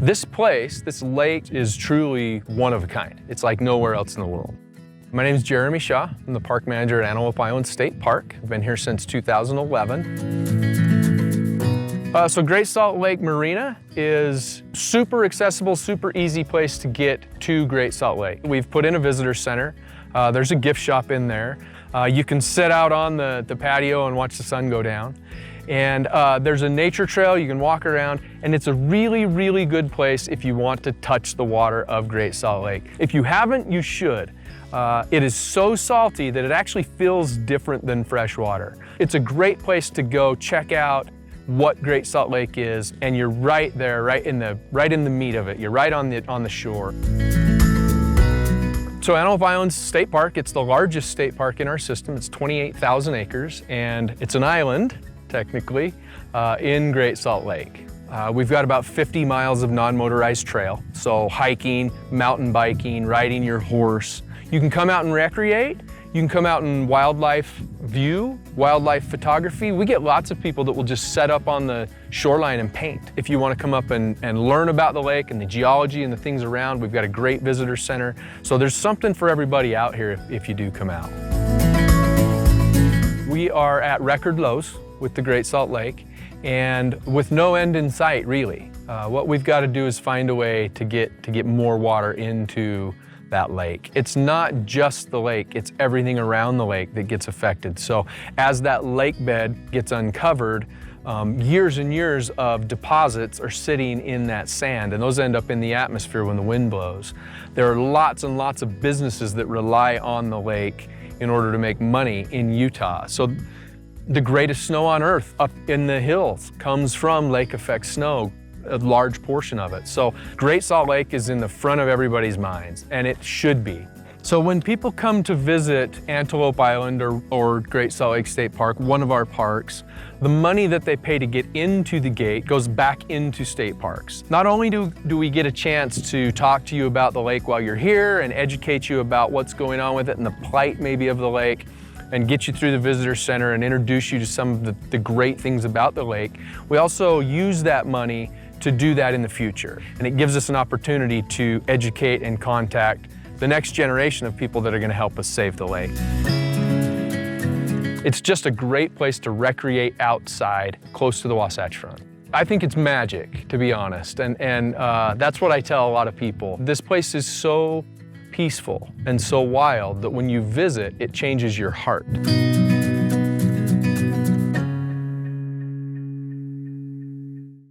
This place, this lake, is truly one of a kind. It's like nowhere else in the world. My name is Jeremy Shaw. I'm the park manager at Antelope Island State Park. I've been here since 2011. So Great Salt Lake Marina is super accessible, super easy place to get to Great Salt Lake. We've put in a visitor center. There's a gift shop in there. You can sit out on the patio and watch the sun go down. And there's a nature trail you can walk around, and it's a really, really good place if you want to touch the water of Great Salt Lake. If you haven't, you should. It is so salty that it actually feels different than fresh water. It's a great place to go check out what Great Salt Lake is, and you're right there, right in the meat of it. You're right on the shore. So Antelope Island State Park, it's the largest state park in our system. It's 28,000 acres, and it's an island, technically, in Great Salt Lake. We've got about 50 miles of non-motorized trail, so hiking, mountain biking, riding your horse. You can come out and recreate. You can come out and wildlife view, wildlife photography. We get lots of people that will just set up on the shoreline and paint. If you want to come up and learn about the lake and the geology and the things around, we've got a great visitor center. So there's something for everybody out here if you do come out. We are at record lows with the Great Salt Lake, and with no end in sight, really. What we've got to do is find a way to get more water into that lake. It's not just the lake, it's everything around the lake that gets affected. So as that lake bed gets uncovered, years and years of deposits are sitting in that sand, and those end up in the atmosphere when the wind blows. There are lots and lots of businesses that rely on the lake in order to make money in Utah. So the greatest snow on earth up in the hills comes from lake effect snow, a large portion of it. So Great Salt Lake is in the front of everybody's minds, and it should be. So when people come to visit Antelope Island or Great Salt Lake State Park, one of our parks, the money that they pay to get into the gate goes back into state parks. Not only do we get a chance to talk to you about the lake while you're here and educate you about what's going on with it and the plight maybe of the lake, and get you through the visitor center and introduce you to some of the great things about the lake, we also use that money to do that in the future. And it gives us an opportunity to educate and contact the next generation of people that are going to help us save the lake. It's just a great place to recreate outside, close to the Wasatch Front. I think it's magic, to be honest, and that's what I tell a lot of people. This place is so peaceful and so wild that when you visit, it changes your heart.